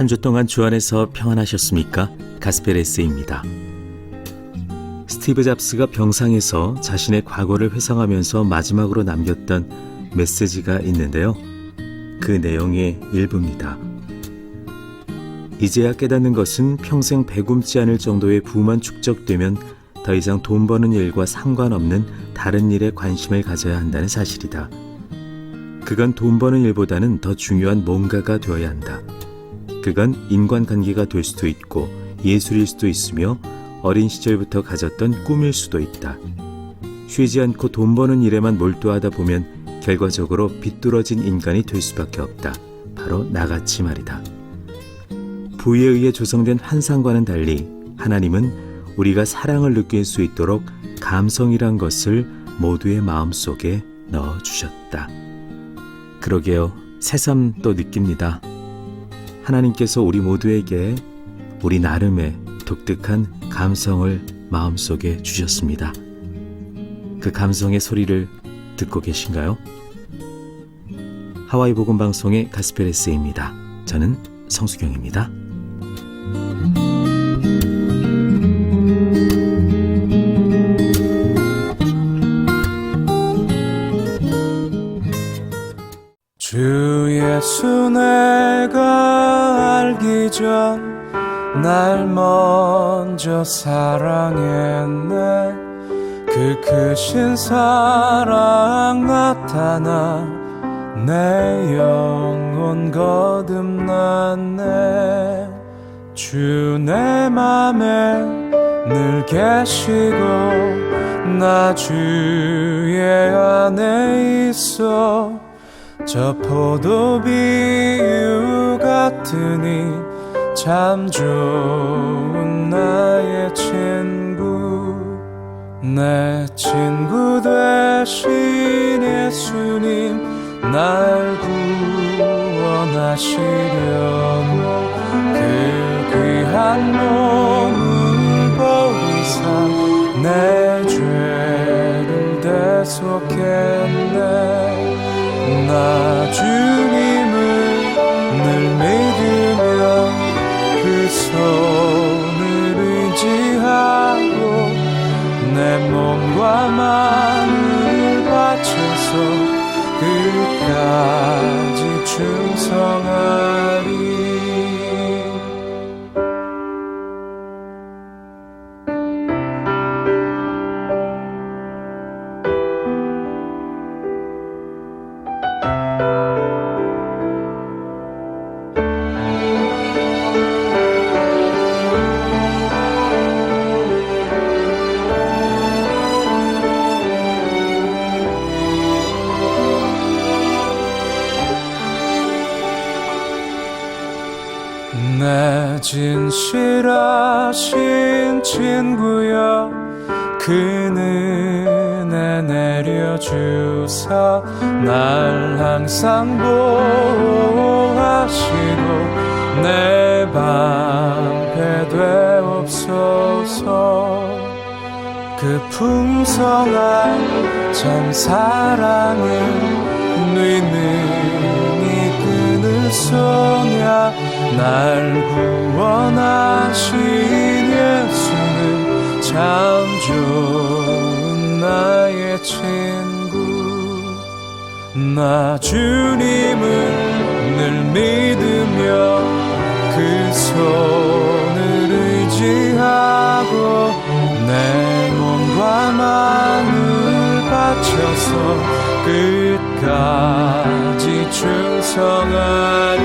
한 주 동안 주 안에서 평안하셨습니까? 가스펠 에세이입니다. 스티브 잡스가 병상에서 자신의 과거를 회상하면서 마지막으로 남겼던 메시지가 있는데요. 그 내용의 일부입니다. 이제야 깨닫는 것은 평생 배굶지 않을 정도의 부만 축적되면 더 이상 돈 버는 일과 상관없는 다른 일에 관심을 가져야 한다는 사실이다. 그건 돈 버는 일보다는 더 중요한 뭔가가 되어야 한다. 그건 인간관계가 될 수도 있고 예술일 수도 있으며 어린 시절부터 가졌던 꿈일 수도 있다. 쉬지 않고 돈 버는 일에만 몰두하다 보면 결과적으로 비뚤어진 인간이 될 수밖에 없다. 바로 나같이 말이다. 부에 의해 조성된 환상과는 달리 하나님은 우리가 사랑을 느낄 수 있도록 감성이란 것을 모두의 마음속에 넣어주셨다. 그러게요. 새삼 또 느낍니다. 하나님께서 우리 모두에게 우리 나름의 독특한 감성을 마음속에 주셨습니다. 그 감성의 소리를 듣고 계신가요? 하와이 복음 방송의 가스펠 에세이입니다. 저는 성수경입니다. 주 예수 내가 알기 전 날 먼저 사랑했네. 그 크신 사랑 나타나 내 영혼 거듭났네. 주 내 맘에 늘 계시고 나 주의 안에 있어. 저 포도 비유 같으니 참 좋은 나의 친구. 내 친구 되신 예수님 날 구원하시려고 그 귀한 몸을 버리사 내 죄를 대속했네. 나 주님을 늘 믿으며 그 손을 의지하고 내 몸과 마음을 바쳐서 끝까지 충성하리. 내 진실하신 친구여 그 은혜 내려주사 날 항상 보호하시고 내 방패 되옵소서. 그 풍성한 참 사랑을 네 능히 끊을 소냐. 날 구원하신 예수는 참 좋은 나의 친구. 나 주님을 늘 믿으며 그 손을 의지하고 내 몸과 마음을 바쳐서 끝까지 충성하리.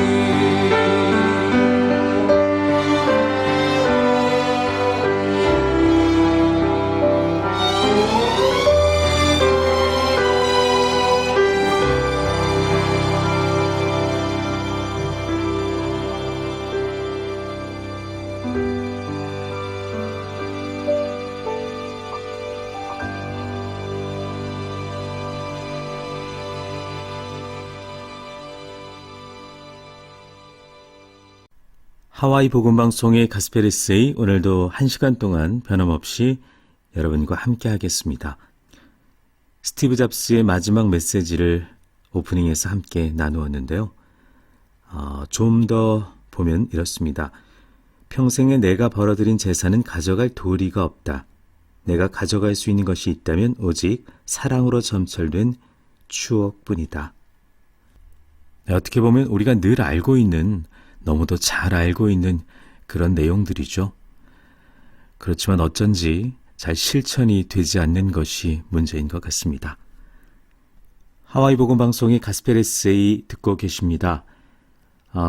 하와이 복음방송의 가스펠 에세이, 오늘도 1시간 동안 변함없이 여러분과 함께 하겠습니다. 스티브 잡스의 마지막 메시지를 오프닝에서 함께 나누었는데요. 좀 더 보면 이렇습니다. 평생에 내가 벌어들인 재산은 가져갈 도리가 없다. 내가 가져갈 수 있는 것이 있다면 오직 사랑으로 점철된 추억뿐이다. 어떻게 보면 우리가 늘 알고 있는, 너무도 잘 알고 있는 그런 내용들이죠. 그렇지만 어쩐지 잘 실천이 되지 않는 것이 문제인 것 같습니다. 하와이 복음 방송의 가스펠 에세이 듣고 계십니다.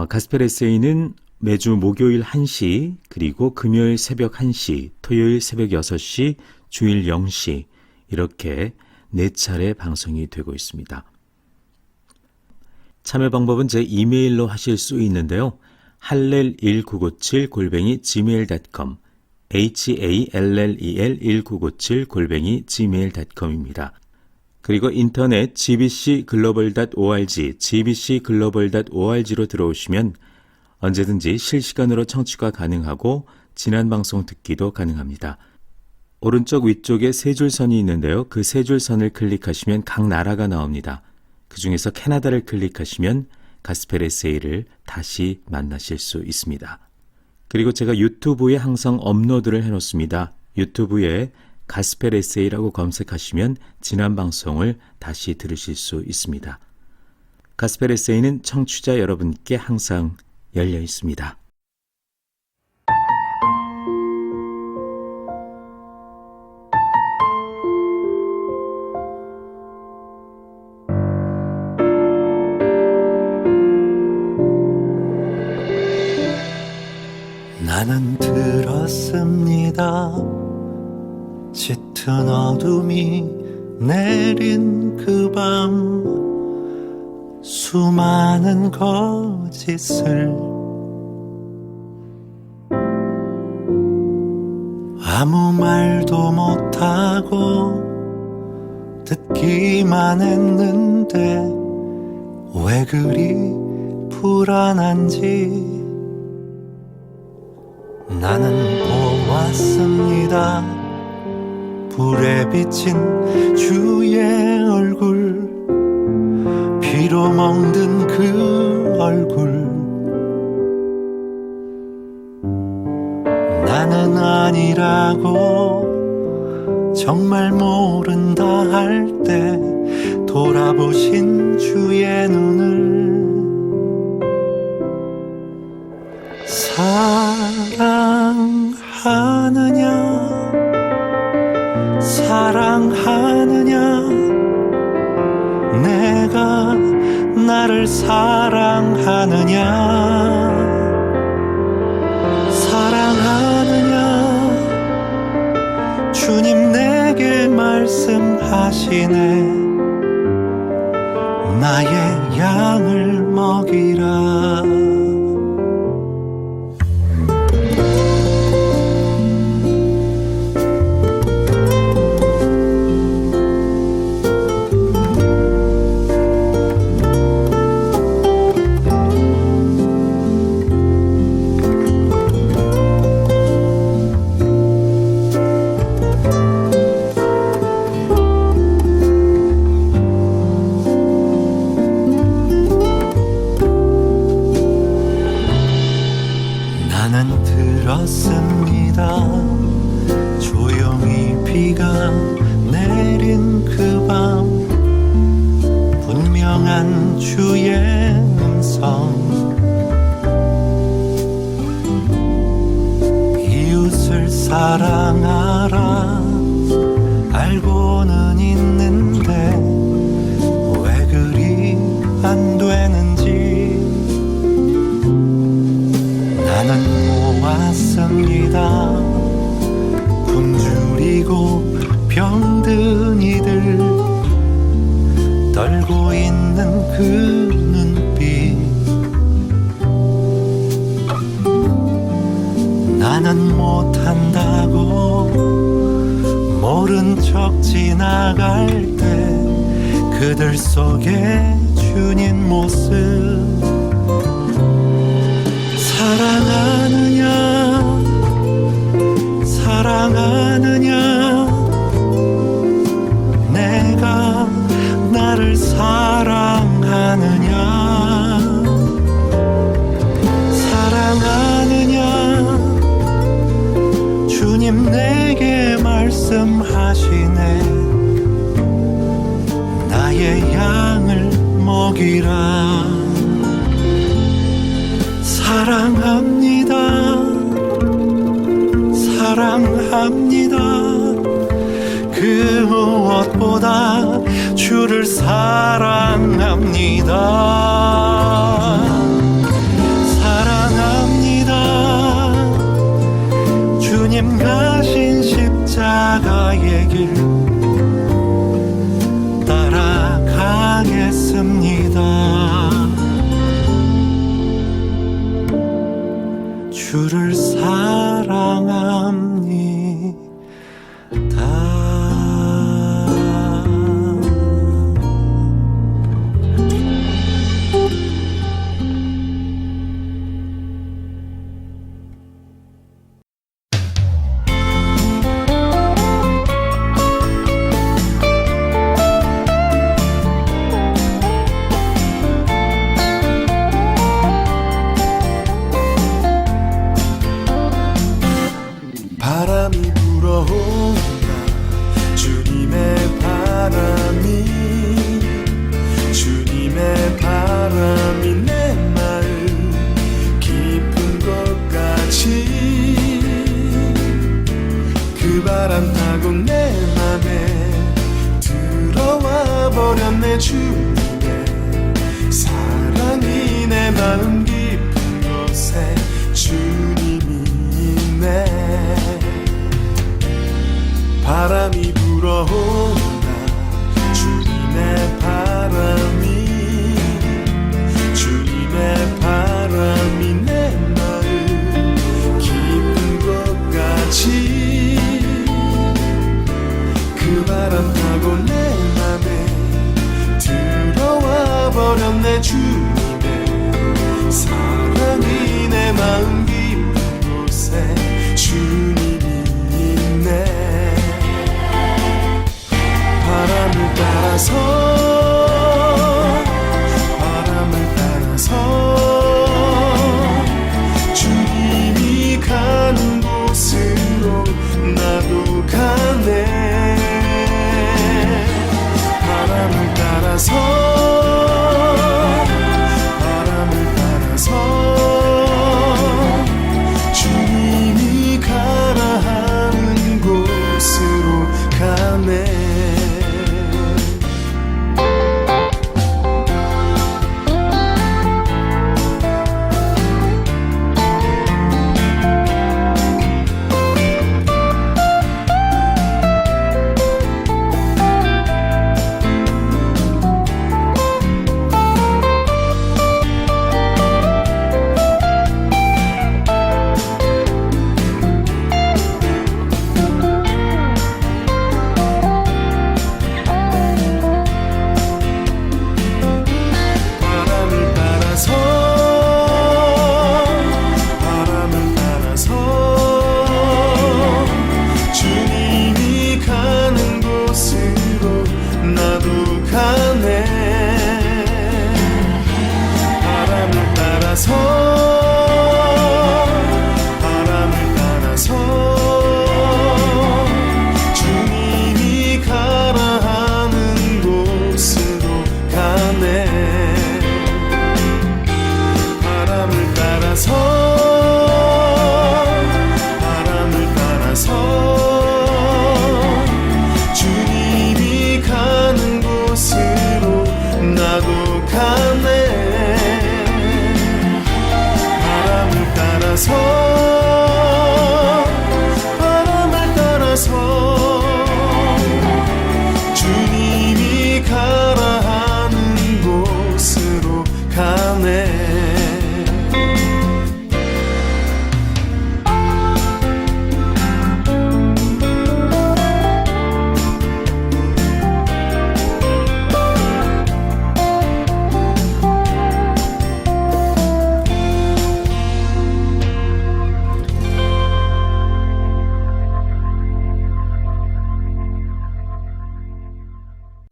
가스펠 에세이는 매주 목요일 1시, 그리고 금요일 새벽 1시, 토요일 새벽 6시, 주일 0시 이렇게 4차례 방송이 되고 있습니다. 참여 방법은 제 이메일로 하실 수 있는데요. hallel1997@gmail.com hallel1997@gmail.com입니다. 그리고 인터넷 gbcglobal.org, gbcglobal.org로 들어오시면 언제든지 실시간으로 청취가 가능하고 지난 방송 듣기도 가능합니다. 오른쪽 위쪽에 세 줄 선이 있는데요. 그 세 줄 선을 클릭하시면 각 나라가 나옵니다. 그 중에서 캐나다를 클릭하시면 가스펠 에세이를 다시 만나실 수 있습니다. 그리고 제가 유튜브에 항상 업로드를 해놓습니다. 유튜브에 가스펠 에세이라고 검색하시면 지난 방송을 다시 들으실 수 있습니다. 가스펠 에세이는 청취자 여러분께 항상 열려 있습니다. 나는 들었습니다. 짙은 어둠이 내린 그 밤 수많은 거짓을 아무 말도 못하고 듣기만 했는데 왜 그리 불안한지 나는 보았습니다. 불에 비친 주의 얼굴, 피로 멍든 그 얼굴. 나는 아니라고 정말 모른다 할 때 돌아보신 주의 눈을 사랑하느냐 내가 나를 사랑하느냐 주님 내게 말씀하시네 나의 양을 먹이라 들었습니다. 조용히 비가 내린 그 밤 분명한 주의 음성 이웃을 사랑하라 알고는 있는데 왜 그리 안 되는지 나는 왔습니다. 굶주리고 병든 이들 떨고 있는 그 눈빛 나는 못한다고 모른 척 지나갈 때 그들 속에 주님 모습 사랑하느냐 내가 나를 사랑하느냐 나의 양을 먹이라. 사랑합니다. 사랑합니다. 그 무엇보다 주를 사랑합니다. 사랑합니다. 주님 가신 십자가의 길 따라가겠습니다. 주를 사랑합니다. 바람이 불어온다. 주님의 바람이, 주님의 바람이 내 마음 깊은 것 같이. 그 바람 타고 내 맘에 들어와 버렸네. 주님의 사랑이 내 마음 깊은 곳에 주님이 있네. 바람이 불어온다. 주님의 바람이, 주님의 바람이 내 마음 깊은 것 같이. 그 바람 타고 내 맘에 들어와 버렸네. 주님의 사랑이 내 마음 깊은 곳에 주님이 있네. 바람을 따라서, 바람을 따라서 주님이 가는 곳으로 나도 가네. 바람을 따라서, 바람을 따라서 주님이 가라 하는 곳으로 가네. 바람을 따라서 주님이 가라 하는 곳으로 가네.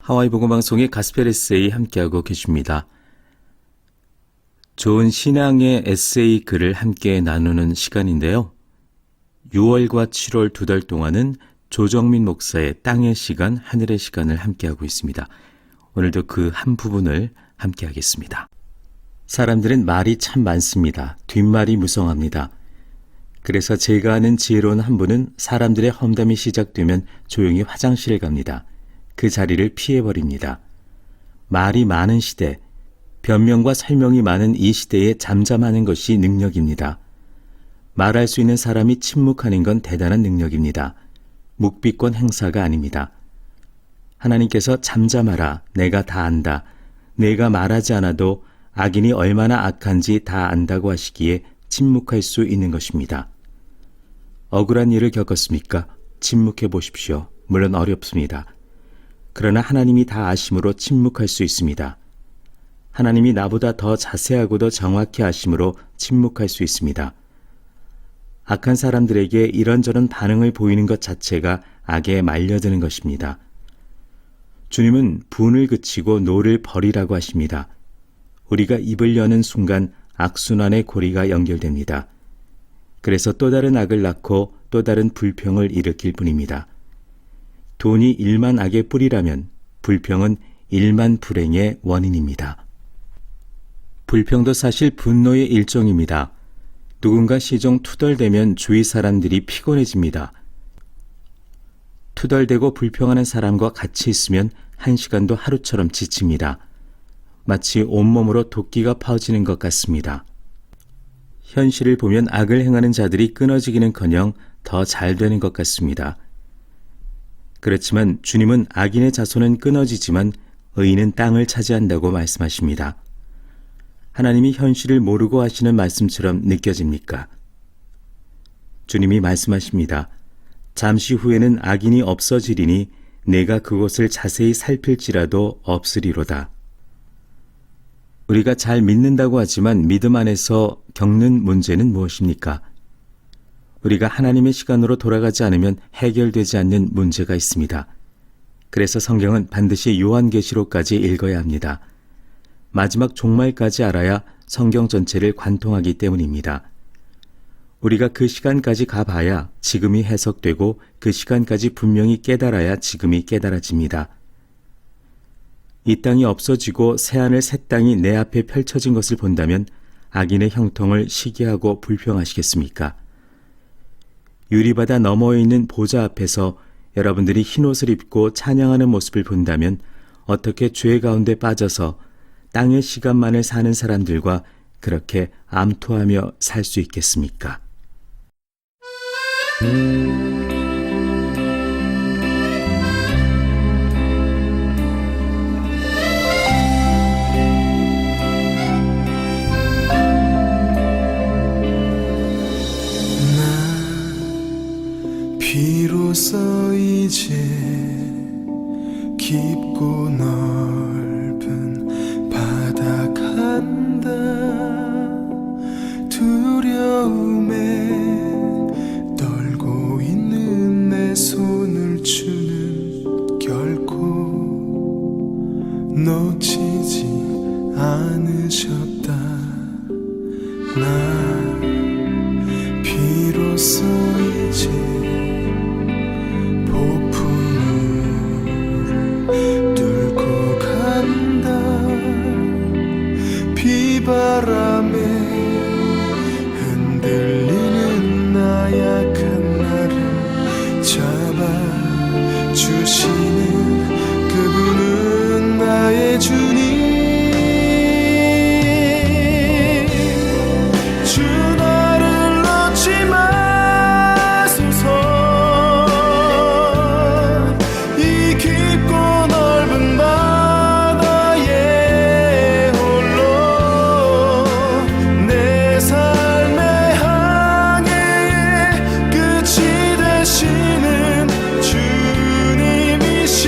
하와이 복음방송의 가스펠 에세이 함께하고 계십니다. 좋은 신앙의 에세이 글을 함께 나누는 시간인데요. 6월과 7월 2달 동안은 조정민 목사의 땅의 시간, 하늘의 시간을 함께하고 있습니다. 오늘도 그 한 부분을 함께 하겠습니다. 사람들은 말이 참 많습니다. 뒷말이 무성합니다. 그래서 제가 아는 지혜로운 한 분은 사람들의 험담이 시작되면 조용히 화장실을 갑니다. 그 자리를 피해버립니다. 말이 많은 시대, 변명과 설명이 많은 이 시대에 잠잠하는 것이 능력입니다. 말할 수 있는 사람이 침묵하는 건 대단한 능력입니다. 묵비권 행사가 아닙니다. 하나님께서 잠잠하라, 내가 다 안다, 내가 말하지 않아도 악인이 얼마나 악한지 다 안다고 하시기에 침묵할 수 있는 것입니다. 억울한 일을 겪었습니까? 침묵해 보십시오. 물론 어렵습니다. 그러나 하나님이 다 아심으로 침묵할 수 있습니다. 하나님이 나보다 더 자세하고도 정확히 아심으로 침묵할 수 있습니다. 악한 사람들에게 이런저런 반응을 보이는 것 자체가 악에 말려드는 것입니다. 주님은 분을 그치고 노를 버리라고 하십니다. 우리가 입을 여는 순간 악순환의 고리가 연결됩니다. 그래서 또 다른 악을 낳고 또 다른 불평을 일으킬 뿐입니다. 돈이 일만 악의 뿌리라면 불평은 일만 불행의 원인입니다. 불평도 사실 분노의 일종입니다. 누군가 시종 투덜대면 주위 사람들이 피곤해집니다. 투덜대고 불평하는 사람과 같이 있으면 한 시간도 하루처럼 지칩니다. 마치 온몸으로 도끼가 파어지는 것 같습니다. 현실을 보면 악을 행하는 자들이 끊어지기는커녕 더 잘 되는 것 같습니다. 그렇지만 주님은 악인의 자손은 끊어지지만 의인은 땅을 차지한다고 말씀하십니다. 하나님이 현실을 모르고 하시는 말씀처럼 느껴집니까? 주님이 말씀하십니다. 잠시 후에는 악인이 없어지리니 내가 그곳을 자세히 살필지라도 없으리로다. 우리가 잘 믿는다고 하지만 믿음 안에서 겪는 문제는 무엇입니까? 우리가 하나님의 시간으로 돌아가지 않으면 해결되지 않는 문제가 있습니다. 그래서 성경은 반드시 요한계시록까지 읽어야 합니다. 마지막 종말까지 알아야 성경 전체를 관통하기 때문입니다. 우리가 그 시간까지 가봐야 지금이 해석되고 그 시간까지 분명히 깨달아야 지금이 깨달아집니다. 이 땅이 없어지고 새하늘 새 땅이 내 앞에 펼쳐진 것을 본다면 악인의 형통을 시기하고 불평하시겠습니까? 유리바다 너머에 있는 보좌 앞에서 여러분들이 흰옷을 입고 찬양하는 모습을 본다면 어떻게 죄 가운데 빠져서 땅의 시간만을 사는 사람들과 그렇게 암투하며 살 수 있겠습니까? 비로소 이제 깊고 넓은 바다 간다. 두려움에 떨고 있는 내 손을 주는 결코 놓치지 않으셨다. 나 비로소 이제 뚫고 간다. 비바람에 흔들리는 나약한 나를 잡아주시는 그분은 나의 주님. 주 나를 놓지 마소서. 이 깊고 넓은 바다에 홀로 내 삶의 항해의 끝이 되시는 주님이시여.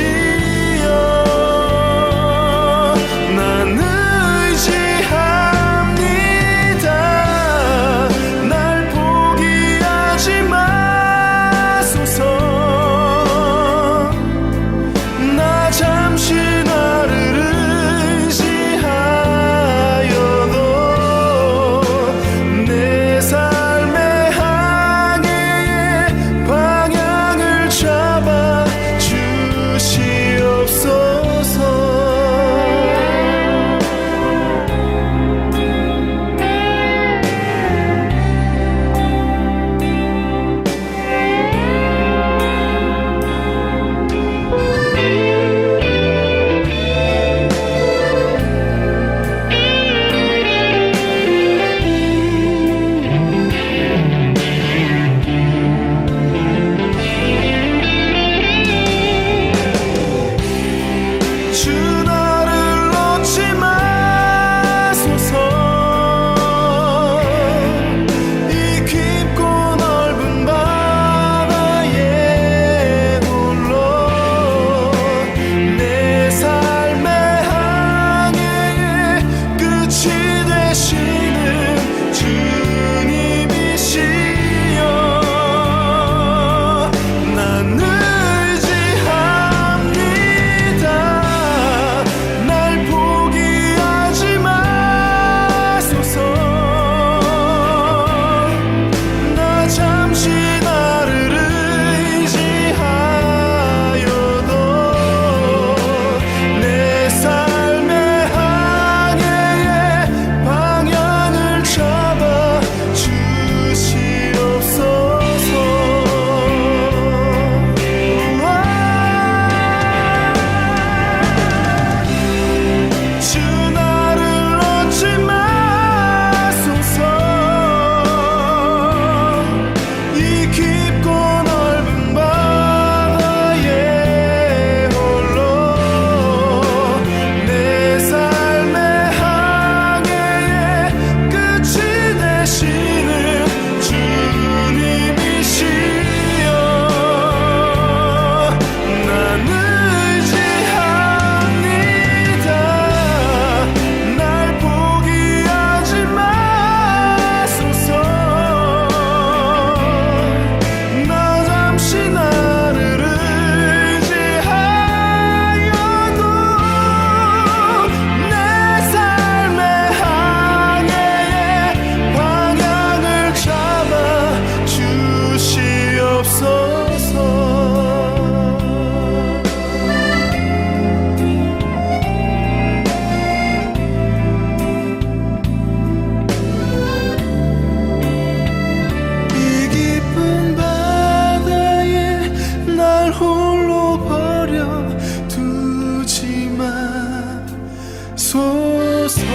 주소서.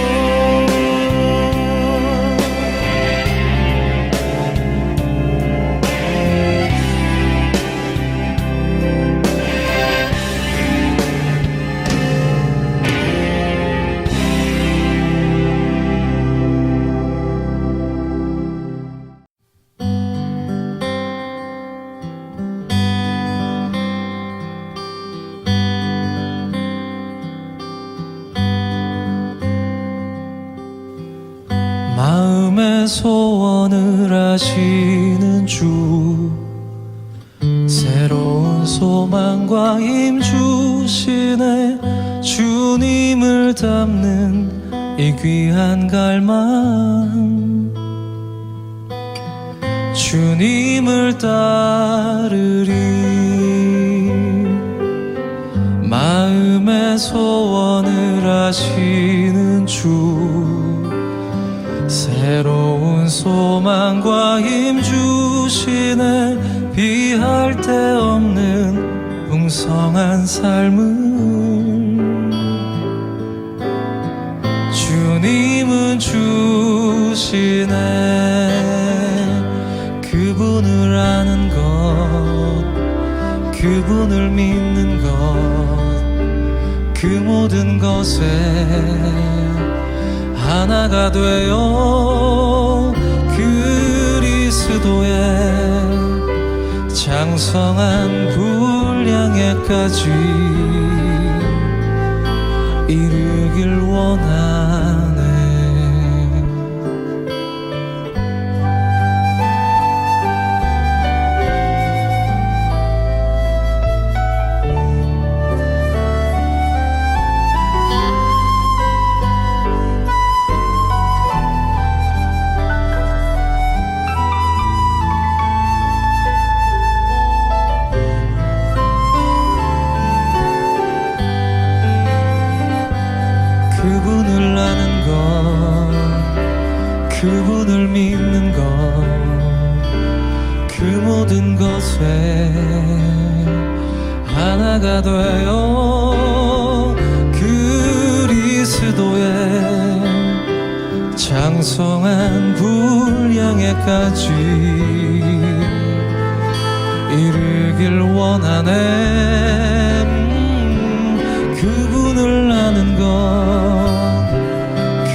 마음의 소원을 하시는 주, 새로운 소망과 힘 주시네. 주님을 닮는 이 귀한 갈망, 주님을 따르리. 마음의 소원을 하시는 주, 새로운 소망과 힘 주시네. 비할 데 없는 풍성한 삶을 주님은 주시네. 그분을 아는 것, 그분을 믿는 것, 그 모든 것에 하나가 되어 그리스도의 장성한 분량에까지 이르길 원하네. 그분을 아는 것, 그분을 믿는 것, 그 모든 것에 하나가 되어 그리스도의 장성한 분량에까지 이르길 원하네. 그분을 아는 것,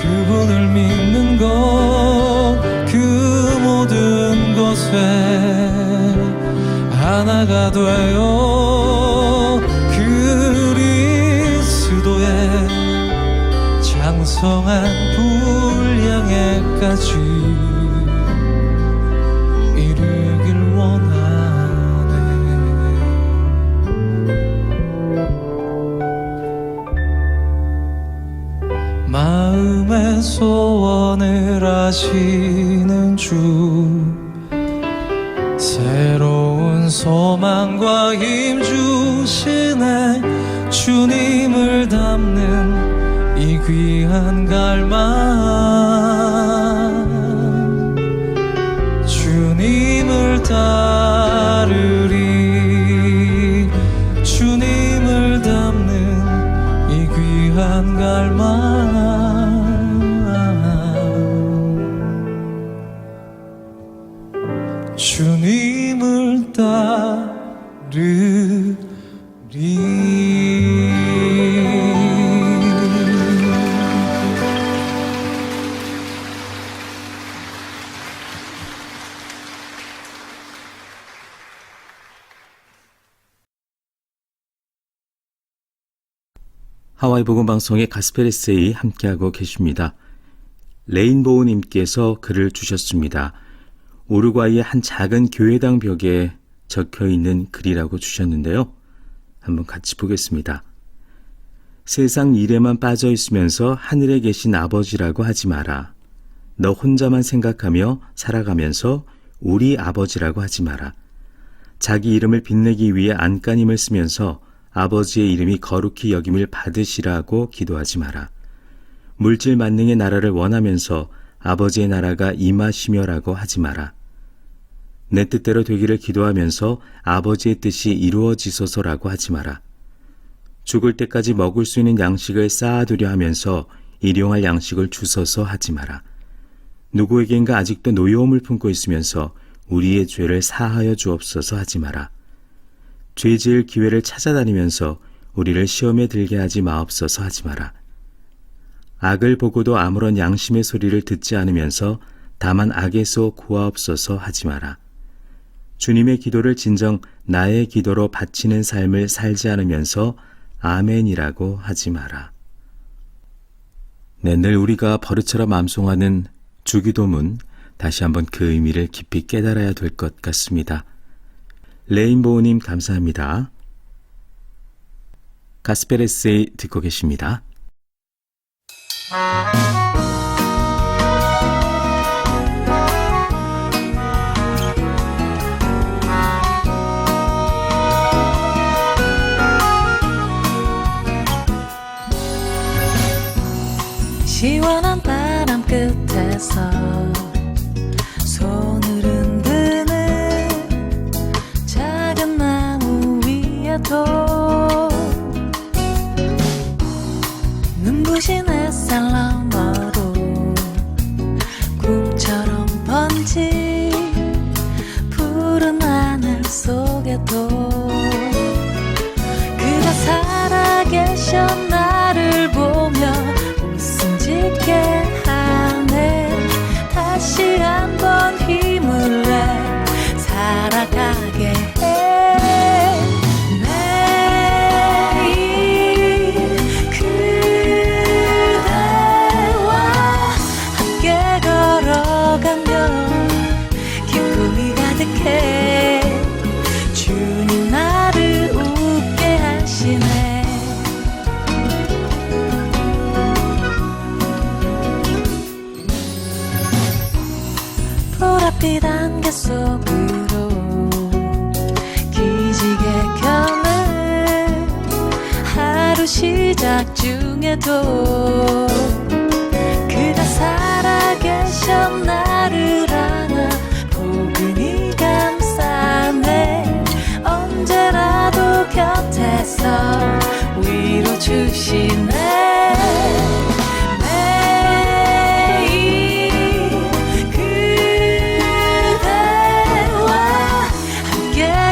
그분을 믿는 것, 그 모든 것에 하나가 되어 그리스도의 장성한 분량에까지 이르길 원하네. 마음의 소원을 하시는 주, 새로운 소망과 힘 주시네. 주님을 닮는 이 귀한 갈망, 주님을 따르리. 주님을 닮는 이 귀한 갈망, 주님을 따르리. 하와이 복음 방송의 가스펠 에세이 함께하고 계십니다. 레인보우님께서 글을 주셨습니다. 우루과이의 한 작은 교회당 벽에 적혀있는 글이라고 주셨는데요. 한번 같이 보겠습니다. 세상 일에만 빠져 있으면서 하늘에 계신 아버지라고 하지 마라. 너 혼자만 생각하며 살아가면서 우리 아버지라고 하지 마라. 자기 이름을 빛내기 위해 안간힘을 쓰면서 아버지의 이름이 거룩히 여김을 받으시라고 기도하지 마라. 물질 만능의 나라를 원하면서 아버지의 나라가 임하시며라고 하지 마라. 내 뜻대로 되기를 기도하면서 아버지의 뜻이 이루어지소서라고 하지 마라. 죽을 때까지 먹을 수 있는 양식을 쌓아두려 하면서 일용할 양식을 주소서 하지 마라. 누구에겐가 아직도 노여움을 품고 있으면서 우리의 죄를 사하여 주옵소서 하지 마라. 죄 지을 기회를 찾아다니면서 우리를 시험에 들게 하지 마옵소서 하지 마라. 악을 보고도 아무런 양심의 소리를 듣지 않으면서 다만 악에서 구하옵소서 하지 마라. 주님의 기도를 진정 나의 기도로 바치는 삶을 살지 않으면서 아멘이라고 하지 마라. 네, 늘 우리가 버릇처럼 암송하는 주기도문, 다시 한번 그 의미를 깊이 깨달아야 될 것 같습니다. 레인보우님 감사합니다. 가스펠 에세이 듣고 계십니다. 시원한 바람 끝에서 손을 흔드는 작은 나무 위에도 눈부신 햇살 너머로 꿈처럼 번진 푸른 하늘 속에도 그가 살아계셔 나를 보며 웃음 짓게 하네. 다시 한번 힘을 내 살아가게 해. 매일 그대와 함께 걸어가면 기쁨이 가득해. 주님 나를 웃게 하시네. 보랏빛 안개 속으로 기지개 켜는 하루 시작 중에도 그가 살아계셔 나를 안아 포근히 감싸네. 언제라도 곁에서 위로 주시네.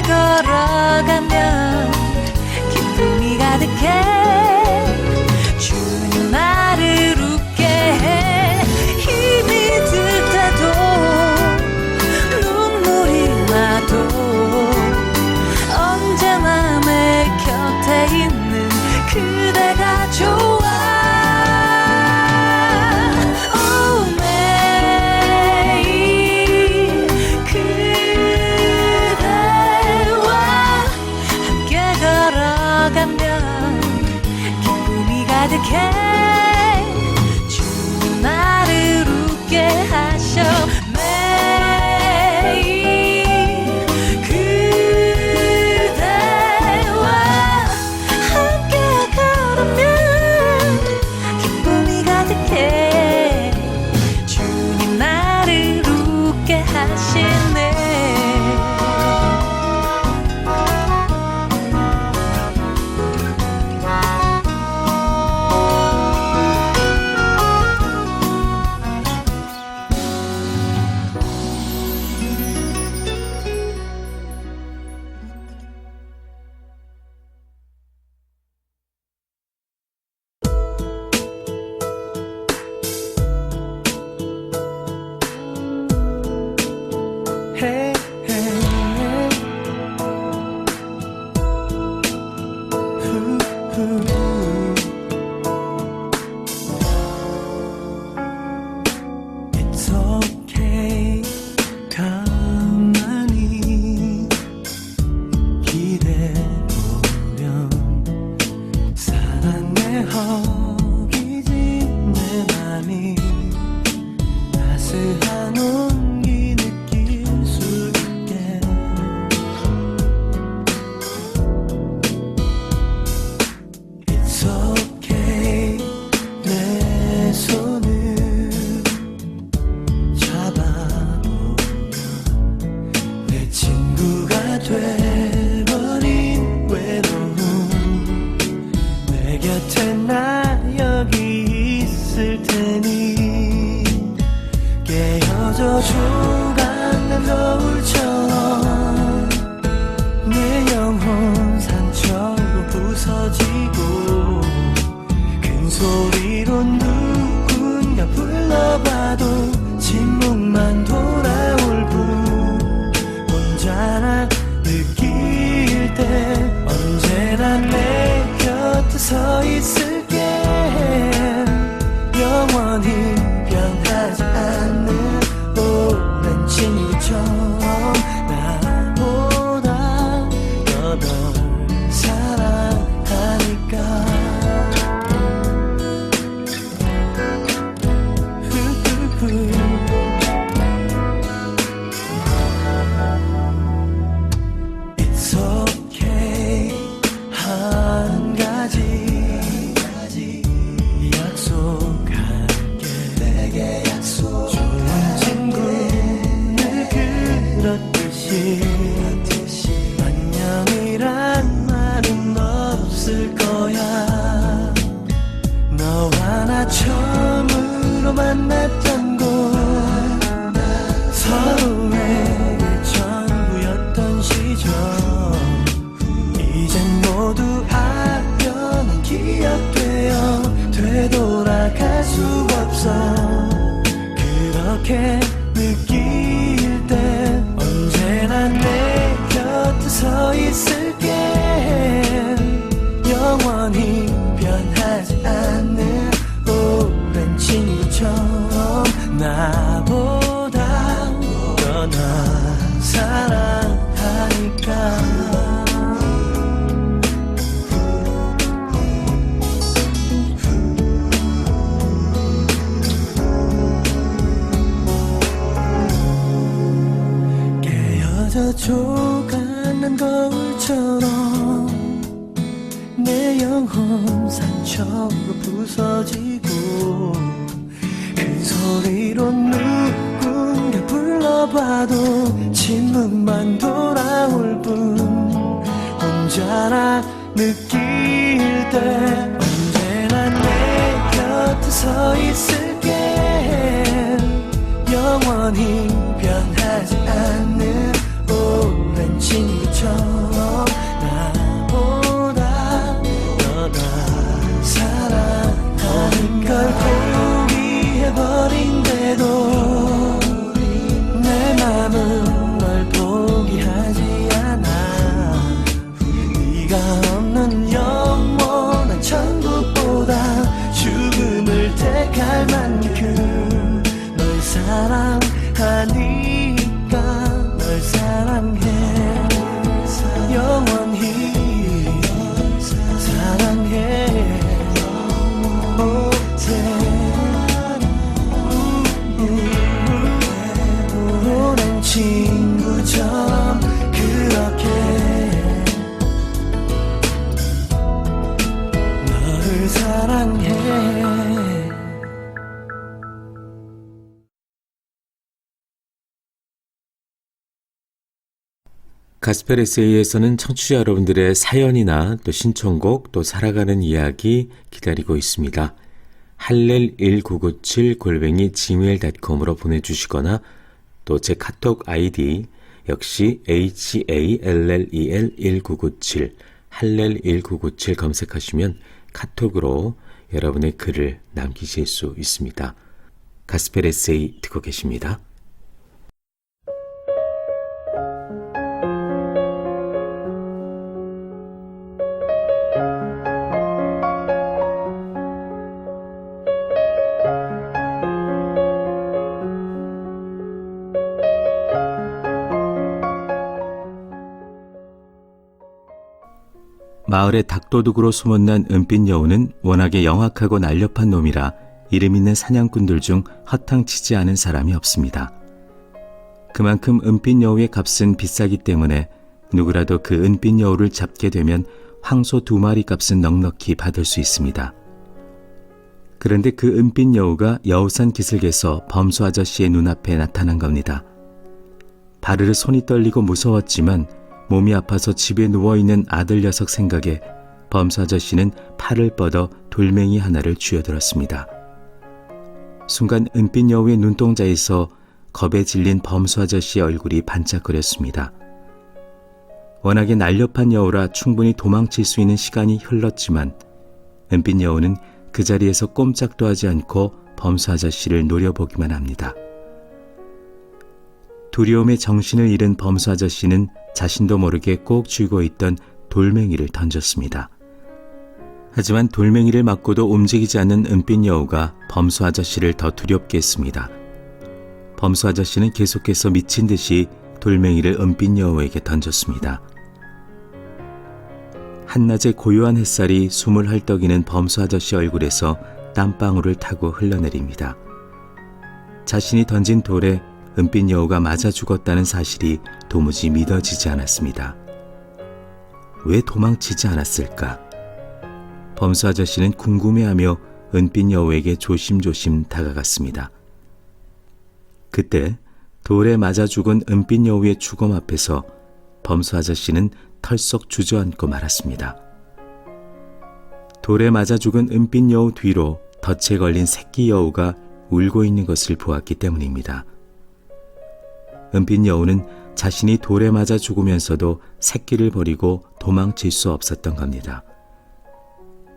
걸어가면 기쁨이 가득해. 주님 나를 웃게 해. 힘이 들 때도 눈물이 나도 언제나 내 곁에 있는 그대가 좋아. 주님 나를 웃게 하셔. 매일 그대와 함께 걸으면 기쁨이 가득해. 주님 나를 웃게 하시네. 소리로 누군가 불러봐도 침묵만 돌아올 뿐 혼자라 느낄 때 언제나 내 곁에 서 있을게 영원히 변하지 않는 오랜 친구처럼 나보다 더 널 사랑하니까 It's okay 한 가지 약속할게 내게 약속 좋은 친구를 그렇듯이 안녕이란 말은 없을 거야 너와 나 처음으로 만났던 곳 서로에게 전부였던 시절 이젠 모두 아련한 기억되어 되돌아갈 수 없어 그렇게 느낄 때 언제나 내 곁에 서 있을게 영원히 변하지 않는 오랜 친구처럼 나보다 더 널 사랑하니까 깨어져 조각난 거울처럼 내 영혼 상처로 부서지고 큰 소리로 누군가 불러봐도 침묵만 돌아올 뿐 혼자라 느낄 때 언제나 내 곁에 서 있을게 영원히 변하지 않는 오랜 친구처럼 나보다 더 널 사랑하는 걸 포기해버린데도 내 맘은 널 포기하지 않아 네가 없는 영원한 천국보다 죽음을 택할 만큼 널 사랑하니까 널 사랑해 영원히 사랑해 오랜 친구처럼 그렇게 너를 사랑해 가스펠 에세이에서는 청취자 여러분들의 사연이나 또 신청곡 또 살아가는 이야기 기다리고 있습니다. hallel1997@gmail.com으로 보내주시거나 또 제 카톡 아이디 역시 hallel1997 hallel1997 검색하시면 카톡으로 여러분의 글을 남기실 수 있습니다. 가스펠 에세이 듣고 계십니다. 마을의 닭도둑으로 소문난 은빛 여우는 워낙에 영악하고 날렵한 놈이라 이름 있는 사냥꾼들 중 허탕치지 않은 사람이 없습니다. 그만큼 은빛 여우의 값은 비싸기 때문에 누구라도 그 은빛 여우를 잡게 되면 황소 2마리 값은 넉넉히 받을 수 있습니다. 그런데 그 은빛 여우가 여우산 기슭에서 범수 아저씨의 눈앞에 나타난 겁니다. 바르르 손이 떨리고 무서웠지만 몸이 아파서 집에 누워있는 아들 녀석 생각에 범수 아저씨는 팔을 뻗어 돌멩이 하나를 쥐어들었습니다. 순간 은빛 여우의 눈동자에서 겁에 질린 범수 아저씨의 얼굴이 반짝거렸습니다. 워낙에 날렵한 여우라 충분히 도망칠 수 있는 시간이 흘렀지만 은빛 여우는 그 자리에서 꼼짝도 하지 않고 범수 아저씨를 노려보기만 합니다. 두려움에 정신을 잃은 범수 아저씨는 자신도 모르게 꼭 쥐고 있던 돌멩이를 던졌습니다. 하지만 돌멩이를 맞고도 움직이지 않는 은빛 여우가 범수 아저씨를 더 두렵게 했습니다. 범수 아저씨는 계속해서 미친 듯이 돌멩이를 은빛 여우에게 던졌습니다. 한낮의 고요한 햇살이 숨을 헐떡이는 범수 아저씨 얼굴에서 땀방울을 타고 흘러내립니다. 자신이 던진 돌에 은빛 여우가 맞아 죽었다는 사실이 도무지 믿어지지 않았습니다. 왜 도망치지 않았을까? 범수 아저씨는 궁금해하며 은빛 여우에게 조심조심 다가갔습니다. 그때 돌에 맞아 죽은 은빛 여우의 주검 앞에서 범수 아저씨는 털썩 주저앉고 말았습니다. 돌에 맞아 죽은 은빛 여우 뒤로 덫에 걸린 새끼 여우가 울고 있는 것을 보았기 때문입니다. 은빛 여우는 자신이 돌에 맞아 죽으면서도 새끼를 버리고 도망칠 수 없었던 겁니다.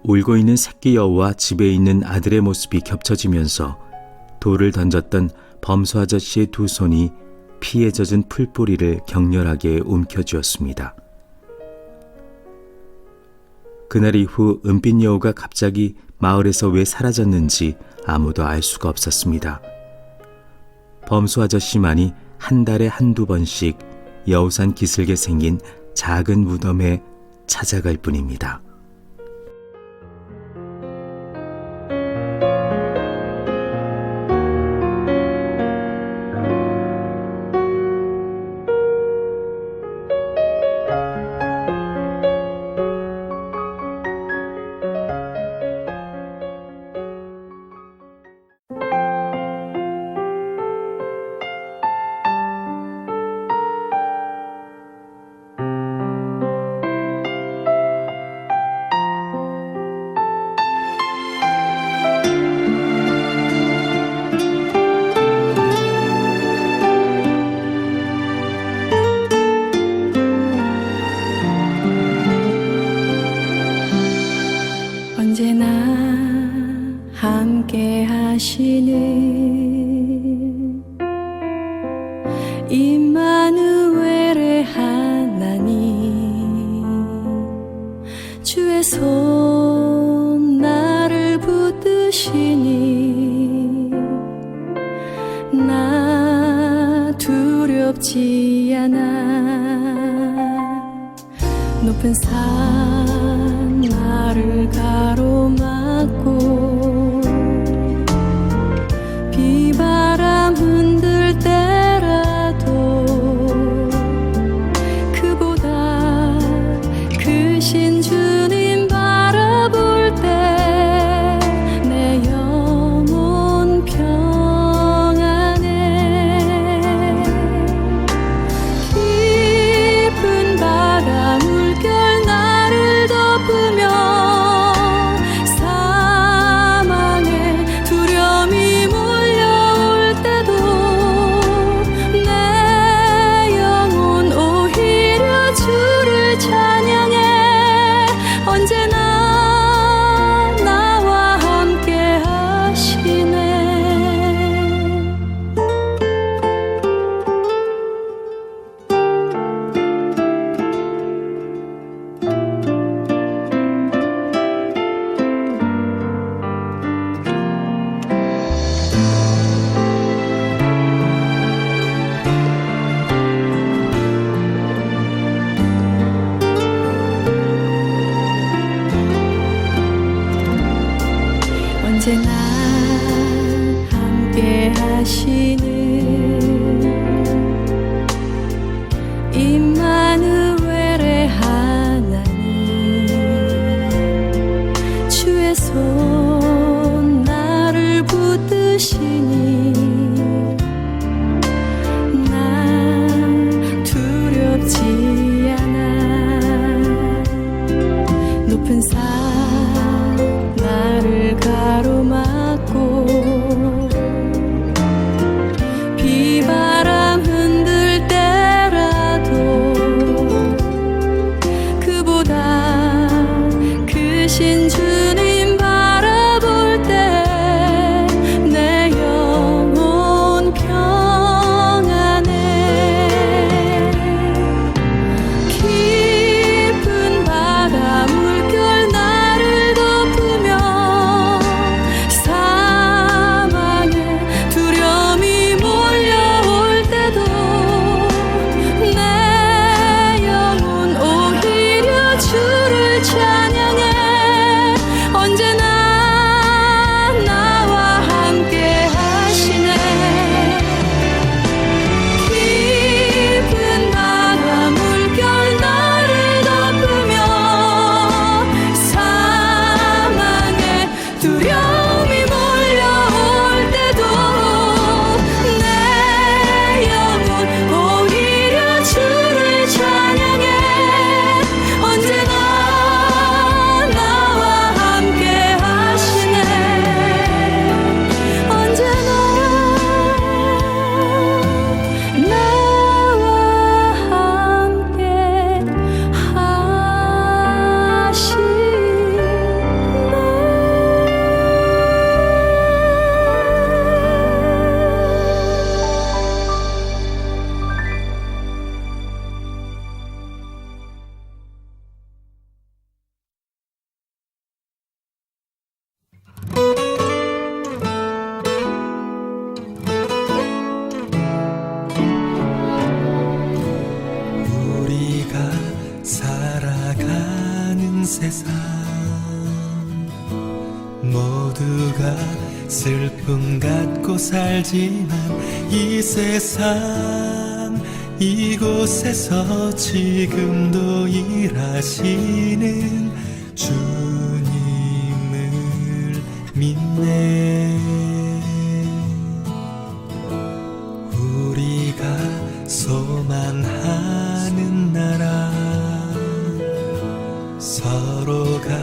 울고 있는 새끼 여우와 집에 있는 아들의 모습이 겹쳐지면서 돌을 던졌던 범수 아저씨의 두 손이 피에 젖은 풀뿌리를 격렬하게 움켜쥐었습니다. 그날 이후 은빛 여우가 갑자기 마을에서 왜 사라졌는지 아무도 알 수가 없었습니다. 범수 아저씨만이 한 달에 한두 번씩 여우산 기슭에 생긴 작은 무덤에 찾아갈 뿐입니다. 언제나 함께 하시는 임마누엘의 하나님, 주의 손 나를 붙드시니 나 두렵지 않아. 높은 산 나를 가로막고 비바람 흔들 때라도 그보다 크신 주님 바라볼 때 내 영혼 평안해. 깊은 바다 물결 나를 덮으며 사망의 두려움이 몰려올 때도 내 영혼 오히려 주를 찬양해. 언제나 나와 함께 하시네. 언제나 함께 하시는 임마누엘의 하나님, 주의 손 나를 붙드시니 나 두렵지 않아. 높은 산 나를 가로막고 모두가 슬픔 갖고 살지만 이 세상 이곳에서 지금도 일하시는 주님을 믿네. 우리가 소망하는 나라, 서로가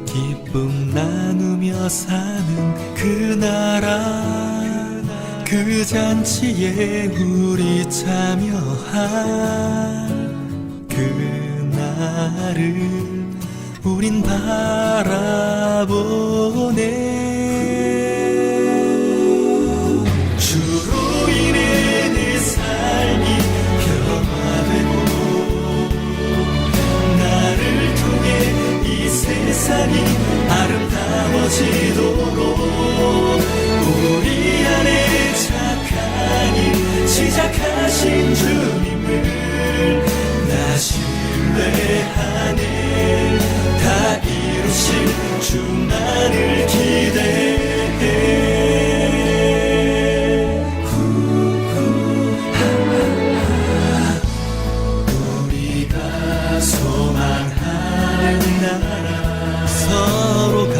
기쁨 나누며 사는 그 나라, 그 잔치에 우리 참여할 그날을 우린 바라보네. 주로 인해 내 삶이 변화되고 나를 통해 이 세상이 아름다워지도록 우리 안에 착한 일 시작하신 주님을 나 신뢰하네. 다 이루실 주만을 기대해. 우리가 소망하는 나라, 서로가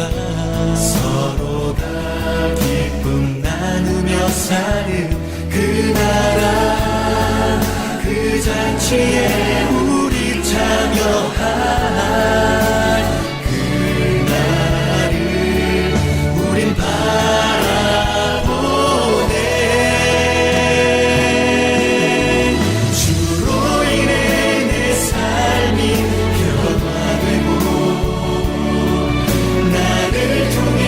기쁨 나누며 사는 그 나라, 그 잔치에 우리 참여할 그날을 우린 바라보네. 주로 인해 내 삶이 변화되고 나를 통해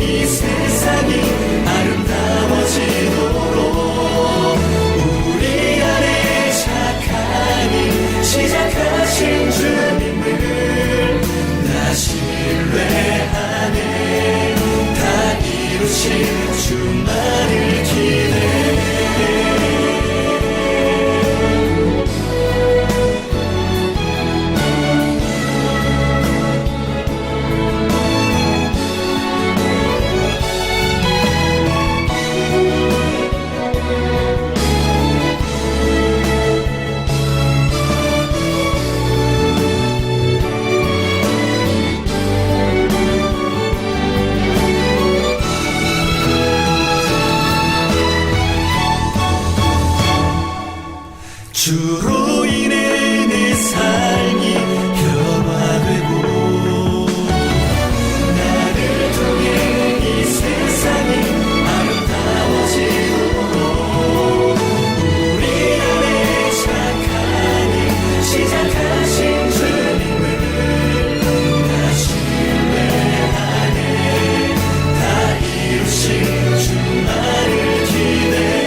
이 세상이 아름다워지도록 우리 안에 착한 일 시작하신 주님을 나 신뢰하네. 다 이루실 주만을 기대해. 주로 인해 내 삶이 변화되고 나를 통해 이 세상이 아름다워지도록 우리 안에 착한 일 시작하신 주님을 나 신뢰하네. 다 이루실 주만을 기대해.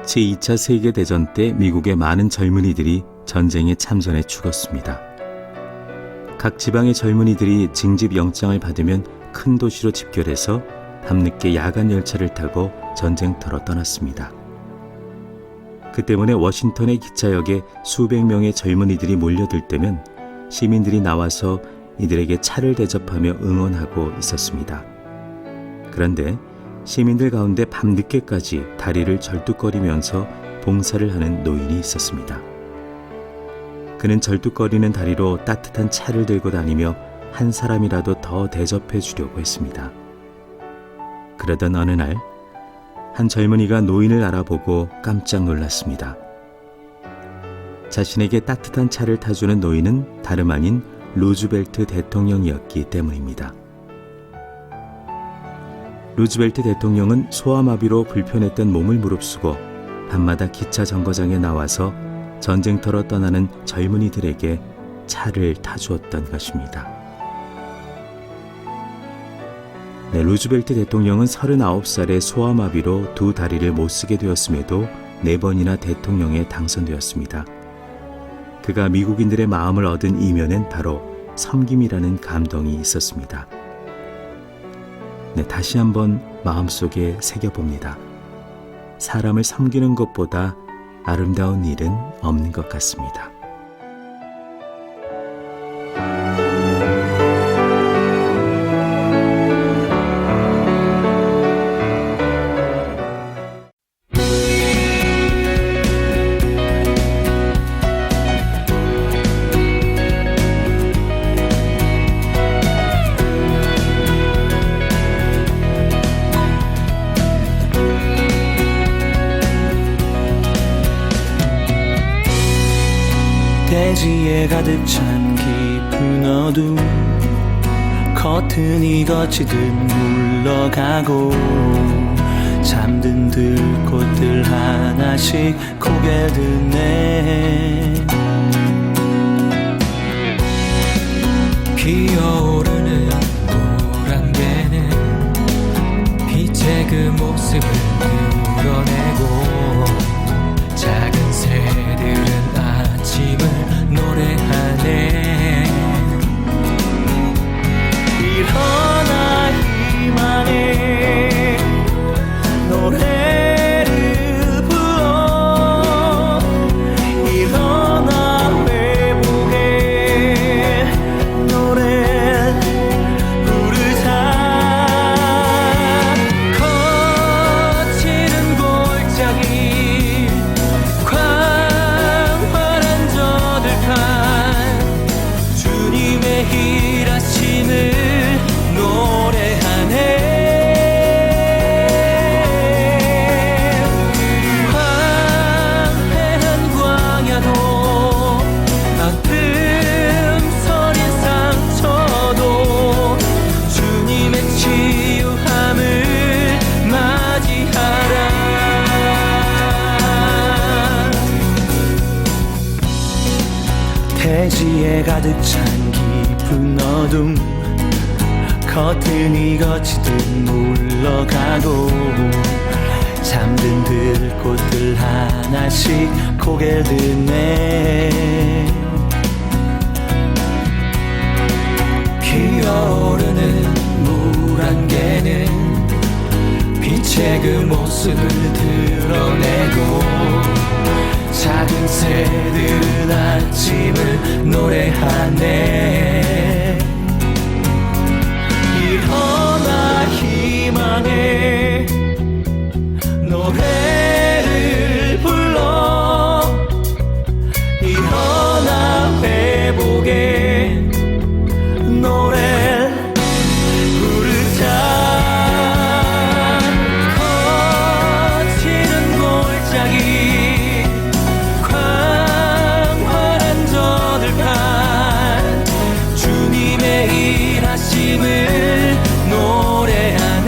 제2차 세계대전 때 미국의 많은 젊은이들이 전쟁에 참전해 죽었습니다. 각 지방의 젊은이들이 징집영장을 받으면 큰 도시로 집결해서 밤늦게 야간 열차를 타고 전쟁터로 떠났습니다. 그 때문에 워싱턴의 기차역에 수백 명의 젊은이들이 몰려들 때면 시민들이 나와서 이들에게 차를 대접하며 응원하고 있었습니다. 그런데 시민들 가운데 밤늦게까지 다리를 절뚝거리면서 봉사를 하는 노인이 있었습니다. 그는 절뚝거리는 다리로 따뜻한 차를 들고 다니며 한 사람이라도 더 대접해 주려고 했습니다. 그러던 어느 날, 한 젊은이가 노인을 알아보고 깜짝 놀랐습니다. 자신에게 따뜻한 차를 타주는 노인은 다름 아닌 루즈벨트 대통령이었기 때문입니다. 루즈벨트 대통령은 소아마비로 불편했던 몸을 무릅쓰고 밤마다 기차 정거장에 나와서 전쟁터로 떠나는 젊은이들에게 차를 타주었던 것입니다. 네, 루즈벨트 대통령은 39살에 소아마비로 두 다리를 못 쓰게 되었음에도 4번이나 대통령에 당선되었습니다. 그가 미국인들의 마음을 얻은 이면엔 바로 섬김이라는 감동이 있었습니다. 네, 다시 한번 마음속에 새겨봅니다. 사람을 섬기는 것보다 아름다운 일은 없는 것 같습니다. 대지에 가득 찬 깊은 어둠, 커튼이 거치듯 물러가고 잠든 들꽃들 하나씩 고개 드네. 피어오르는 노란 개는 빛의 그 모습을 드러내고 작은 새들은 아침을 노래하네. 일어나 희망의 노래를 불러, 일어나 회복의 노래 부르자. 거치는 골짜기 광활한 저들판 주님의 일하심을 노래하네. 황폐한 광야도 아픔 서린 상처도 주님의 치유함을 맞이하라. 대지에 가득 찬 깊은 어둠, 커튼이 거치듯 물러가고 잠든 들꽃들 하나씩 고개 드네. 피어오르는 물 안개는 빛의 그 모습을 드러내고 작은 새들은 아침을 노래하네. 일어나 희망의 노래를 불러, 일어나 회복의 노래 부르자. 거치는 골짜기 광활한 저들판 주님의 일하심을 노래하네.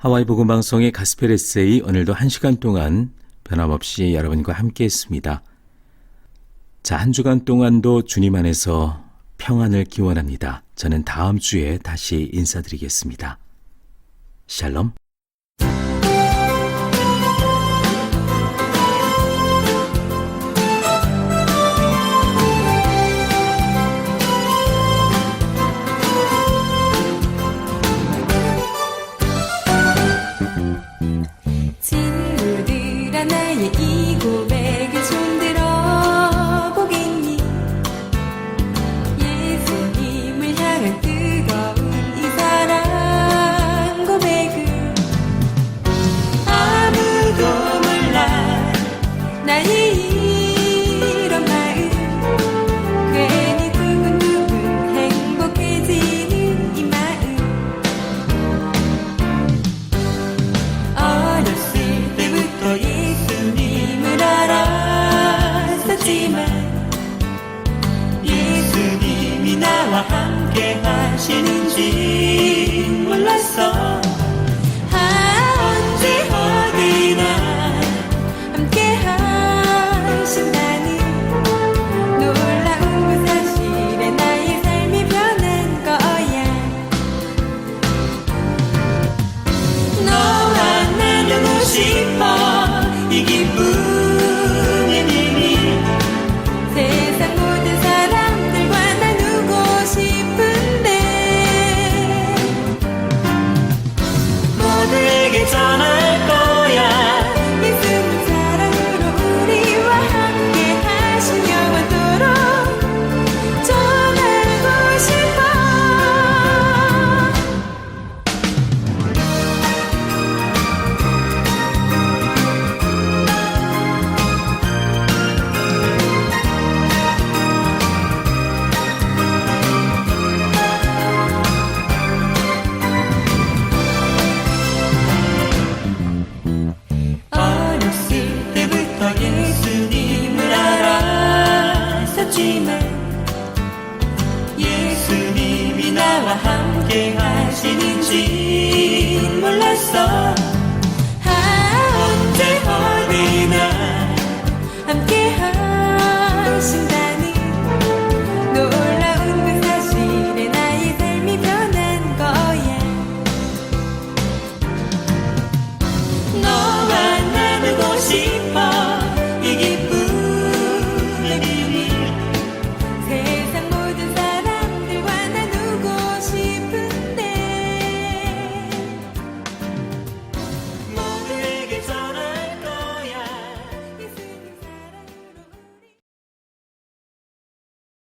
하와이 복음방송의 가스펠 에세이 오늘도 1시간 동안 변함없이 여러분과 함께했습니다. 자, 한 주간 동안도 주님 안에서 평안을 기원합니다. 저는 다음 주에 다시 인사드리겠습니다. 샬롬. 친구들아 나의 이 고백을 좀 들어보겠니? 예수님을 향한 뜨거운 이 사랑 고백을 아무도 몰라 나의 이런 마음 괜히 두근두근 행복해지는 이 마음 어렸을 때부터 예수님을 알았었지만 예수님이 나와 함께 하시는